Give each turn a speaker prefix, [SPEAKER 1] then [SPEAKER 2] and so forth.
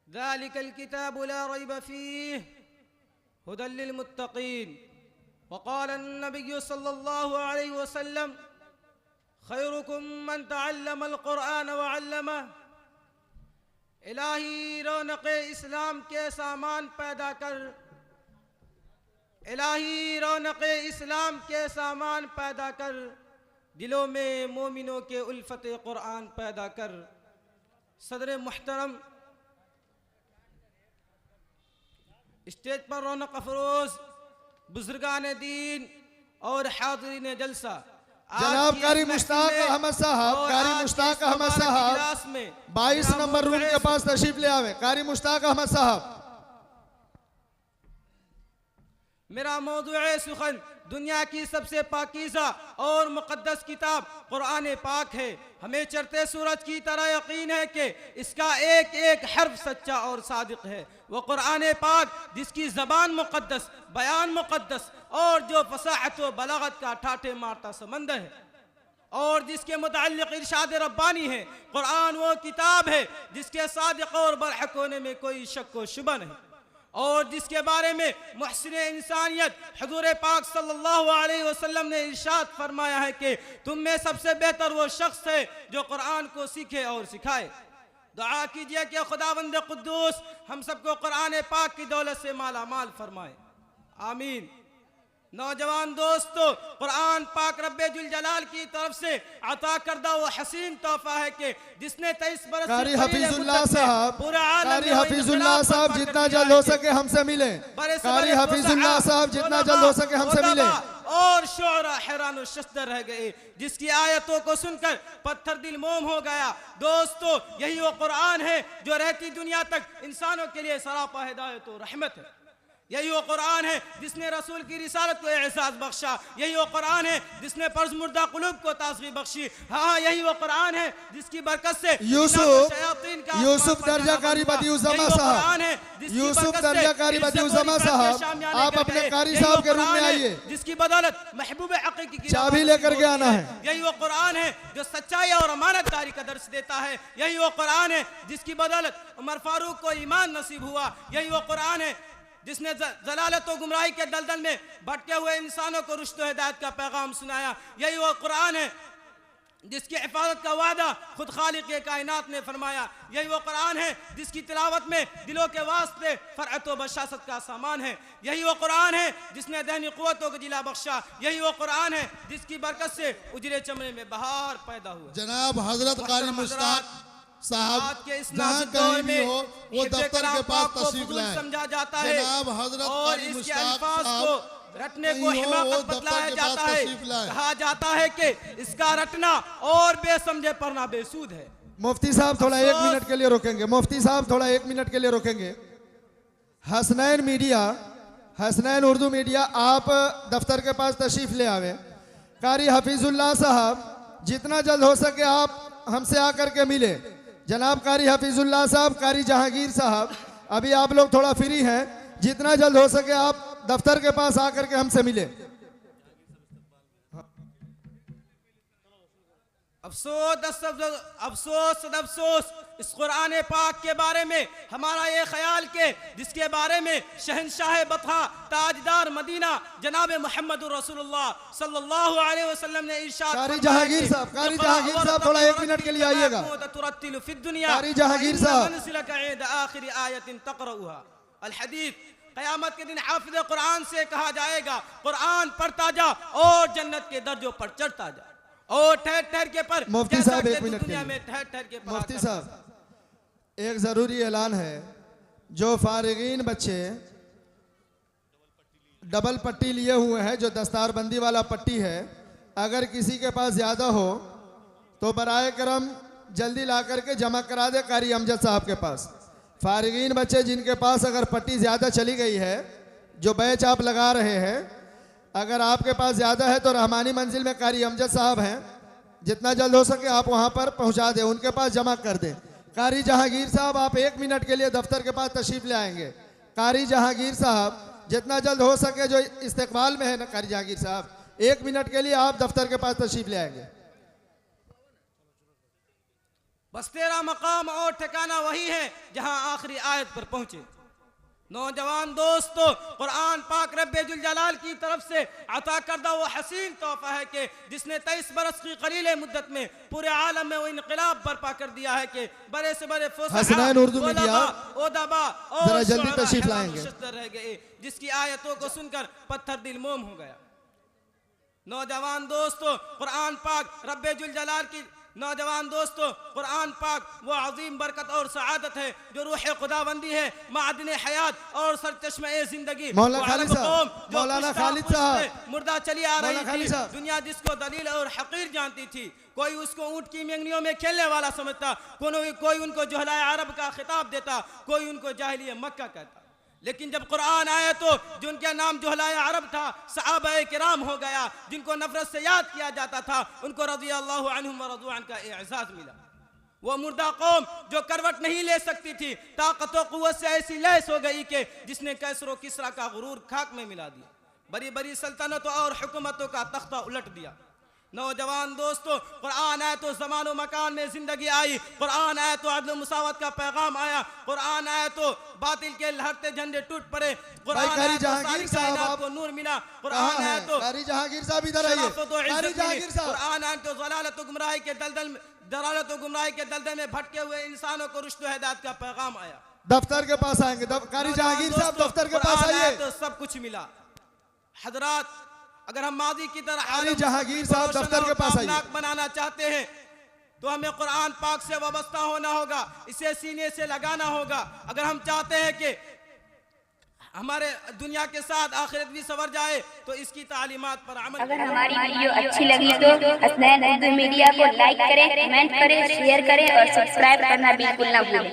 [SPEAKER 1] ज़ालिकल किताबु ला रैब फ़ीह हुदल लिलमुत्तक़ीन। वक़ाल अन्नबिय्यु सल्लल्लाहु अलैहि वसल्लम खैरुकुम मन तअल्लमल क़ुरआन व अल्लमह। इलाही रौनक़े इस्लाम के सामान पैदा कर, इलाही रौनक़े इस्लाम के सामान पैदा कर, दिलों में मोमिनों के उल्फत क़ुरआन पैदा कर। सदर मुहतरम, स्टेज पर रौनक अफरोज बुजुर्गान दीन और हाज़रीन जलसा,
[SPEAKER 2] जनाब कारी मुश्ताक अहमद साहब, कारी मुश्ताक अहमद साहब 22 नंबर रूम के पास तशरीफ ले आवे। कारी मुश्ताक अहमद साहब।
[SPEAKER 1] मेरा मौज़ूए सुखन दुनिया की सबसे पाकीज़ा और मुक़द्दस किताब कुरान पाक है। हमें चढ़ते सूरज की तरह यकीन है कि इसका एक एक हर्फ सच्चा और सादिक है। वो कुरान पाक जिसकी ज़बान मुक़द्दस, बयान मुक़द्दस और जो फसाहत व बलागत का ठाटे मारता समंदर है, और जिसके मुताल्लिक़ इरशाद रब्बानी है। कुरान वो किताब है जिसके सादिक और बरहक होने में कोई शक व शुबा नहीं, और जिसके बारे में मुहसिन इंसानियत हुज़ूर पाक सल्लल्लाहु अलैहि वसल्लम ने इरशाद फरमाया है कि तुम में सबसे बेहतर वो शख्स है जो कुरान को सीखे और सिखाए। दुआ कीजिए कि खुदावंद कुद्दूस हम सबको कुरान पाक की दौलत से माला माल फरमाए, आमीन। नौजवान दोस्तों, कुरान पाक रब्बे जुल जलाल की तरफ से अता करदा वो हसीन तोहफा है कि जिसने 23 बरस
[SPEAKER 2] कारी हफीजुल्लाह साहब,
[SPEAKER 1] पूरा आलम
[SPEAKER 2] कारी हफीजुल्लाह साहब जितना जल्द हो सके हमसे मिले। कारी हफीजुल्लाह साहब जितना जल्द हो सके हमसे मिले।
[SPEAKER 1] और शुअरा हैरान और शस्तर रह गए, जिसकी आयतों को सुनकर पत्थर दिल मोम हो गया। दोस्तों, यही वो कुरान है जो रहती दुनिया तक इंसानों के लिए सरापा हिदायत और रहमत है। यही वो कुरान है जिसने रसूल की रिसालत को एहसास बख्शा। यही वो कुरान है जिसने पर्ज मुर्दा कुलूब को ताज़गी बख्शी। हाँ, यही वो कुरान है जिसकी बरकत से
[SPEAKER 2] यूसुफ दर्जा कारी बदिउज़्ज़मा साहब, यूसुफ दर्जा कारी बदिउज़्ज़मा साहब, आप अपने कारी साहब के रूम में आइए।
[SPEAKER 1] जिसकी बदौलत महबूब हकीकी की
[SPEAKER 2] चाबी लेकर के आना है।
[SPEAKER 1] यही वो कुरान है जो सच्चाई और अमानतदारी का दर्स देता है। यही वो कुरान है जिसकी बदौलत उमर फारूक को ईमान नसीब हुआ। यही वो कुरान है जिसने जलालत और गुमराही के दलदल में भटके हुए इंसानों को रुश्द व हिदायत का पैगाम सुनाया। यही वो कुरान है जिसकी हिफाजत का वादा खुद खालिक कायनात ने फरमाया। यही वो कुरान है जिसकी तिलावत में दिलों के वास्ते फरअत व बशासत का सामान है। यही वो कुरान है जिसने दहनी कुव्वतों को जिला बख्शा। यही वो कुरान है जिसकी बरकत से उजरे चमड़े में बहार पैदा हुआ।
[SPEAKER 3] जनाब हजरत कारी मुश्ताक साहब
[SPEAKER 1] के इस
[SPEAKER 3] जहाँ कहीं भी हो वो दफ्तर के पास तशरीफ लाए।
[SPEAKER 1] समझा जाता है
[SPEAKER 3] जनाब हजरत
[SPEAKER 1] और
[SPEAKER 3] कारी
[SPEAKER 1] इसके
[SPEAKER 3] मुश्ताक
[SPEAKER 1] अल्फाज को
[SPEAKER 3] साहब
[SPEAKER 1] रटने को हिमाकत बतलाया जाता है।
[SPEAKER 3] तशरीफ लाए।
[SPEAKER 1] कहा जाता है कि इसका रटना और बेसमझे पढ़ना बेसूद है।
[SPEAKER 2] मुफ्ती साहब थोड़ा 1 मिनट के लिए रोकेंगे। मुफ्ती साहब थोड़ा 1 मिनट के लिए रोकेंगे। हसनैन मीडिया, हसनैन उर्दू मीडिया, आप दफ्तर के पास तशरीफ ले आवे। कारी हफीजुल्लाह साहब जितना जल्द हो सके आप हमसे आकर के मिले। जनाब कारी हफीजुल्लाह साहब, कारी जहांगीर साहब, अभी आप लोग थोड़ा फ्री हैं, जितना जल्द हो सके आप दफ्तर के पास आकर के हमसे मिले।
[SPEAKER 1] अफसोस अफसोस इस कुरान पाक के बारे में हमारा ये ख्याल के जिसके बारे में शहनशाह बतहा ताजदार मदीना जनाब मोहम्मद रसूलुल्लाह सल्लल्लाहु अलैहि वसल्लम ने इरशाद
[SPEAKER 2] कारी जहांगीर साहब, कारी जहांगीर साहब थोड़ा 1 मिनट के लिए आइएगा। कारी जहांगीर साहब,
[SPEAKER 1] क़यामत के दिन हाफिज़ कुरान से कहा जाएगा कुरान पढ़ता जा और जन्नत के दर्जों पर चढ़ता जा, और ठहर ठहर के पर।
[SPEAKER 2] मुफ्ती साहब 1 मिनट
[SPEAKER 1] दुनिया में ठहर ठहर के पर।
[SPEAKER 2] मुफ्ती साहब एक ज़रूरी ऐलान है, जो फारिगीन बच्चे डबल पट्टी लिए हुए हैं, जो दस्तारबंदी वाला पट्टी है, अगर किसी के पास ज़्यादा हो तो बराए करम जल्दी ला करके जमा करा दे कारी अमजद साहब के पास। फारिगीन बच्चे जिनके पास अगर पट्टी ज़्यादा चली गई है, जो बैच आप लगा रहे हैं, अगर आपके पास ज़्यादा है तो रहमानी मंजिल में कारी अमजद साहब हैं, जितना जल्द हो सके आप वहाँ पर पहुँचा दें, उनके पास जमा कर दें। कारी जहांगीर साहब आप 1 मिनट के लिए दफ्तर के पास तशरीफ़ ले आएंगे। कारी जहांगीर साहब जितना जल्द हो सके, जो इस्तेकबाल में है ना कारी जहांगीर साहब, 1 मिनट के लिए आप दफ्तर के पास तशरीफ़ ले आएंगे।
[SPEAKER 1] बस तेरा मकाम और ठिकाना वही है जहां आखिरी आयत पर पहुंचे। नौजवान दोस्तों, कुरान पाक रब्बे जुल जलाल की तरफ से अता करदा वो हसीन तोहफा है कि जिसने 23 बरस की कलील मुद्दत में पूरे आलम में वो इनकलाब बर्पा कर दिया है कि बड़े से बड़े
[SPEAKER 2] हसनैन उर्दू में दिया,
[SPEAKER 1] ओदबा
[SPEAKER 2] जरा
[SPEAKER 1] और
[SPEAKER 2] जल्दी तशरीफ लाएंगे।
[SPEAKER 1] रह गए, जिसकी आयतों को सुनकर पत्थर दिल मोम हो गया। नौजवान दोस्तों, कुरान पाक रब्बे जुल जलाल की नौजवान दोस्तों, कुरान पाक वो अजीम बरकत और सआदत है जो रूह खुदाबंदी है, मादन हयात और सरचश्मे जिंदगी।
[SPEAKER 2] मौलाना खालिद साहब
[SPEAKER 1] मुर्दा चली आ रही थी, दुनिया जिसको दलील और हकीर जानती थी, कोई उसको ऊंट की मेंगनियों में खेलने वाला समझता, कोई उनको जोहलाए अरब का खिताब देता, कोई उनको जाहिलिया मक्का कहता। लेकिन जब कुरान आया तो जो उनका नाम जोहलाए अरब था, सहाबाए किराम हो गया, जिनको नफरत से याद किया जाता था, उनको रज़ी अल्लाहु अन्हुम व रज़ू अन्हु का एजाज़ मिला। वो मुर्दा कौम जो करवट नहीं ले सकती थी, ताकत व कुव्वत से ऐसी लैस हो गई कि जिसने कैसरो किसरा का गुरूर खाक में मिला दिया, बड़ी बड़ी सल्तनतों और हुकूमतों का तख्ता उलट दिया। नौजवान दोस्तों, कुरान आया तो ज़मान व मकान में जिंदगी आई, कुरान आया तो अदल मुसावत का पैगाम आया, कुरान आया तो बातिल के लहरते झंडे टूट पड़े, कुरान आया तो सारी कायनात को नूर मिला, कुरान आया तो
[SPEAKER 2] जहांगीर साहब इधर आइए,
[SPEAKER 1] कुरान आया तो ज़लालत व गुमराही के दलदल में भटके हुए इंसानों को रुश्द व हिदायत का पैगाम आया।
[SPEAKER 2] दफ्तर के पास आएंगे, कारी जहांगीर साहब दफ्तर के पास आइए।
[SPEAKER 1] तो सब कुछ मिला। हजरात, अगर हम माजी की तरह
[SPEAKER 2] जहांगीर साहब दफ्तर के पास आइए,
[SPEAKER 1] बनाना चाहते हैं तो हमें कुरान पाक से वाबस्ता होना होगा, इसे सीने से लगाना होगा। अगर हम चाहते हैं कि हमारे दुनिया के साथ आखिरत भी सवर जाए तो इसकी तालीमात पर अमल।
[SPEAKER 4] अगर हमारी वीडियो अच्छी लगी तो हसनैन उर्दू मीडिया को लाइक करें, कमेंट करें, शेयर करें और सब्सक्राइब करना बिल्कुल ना भूलें।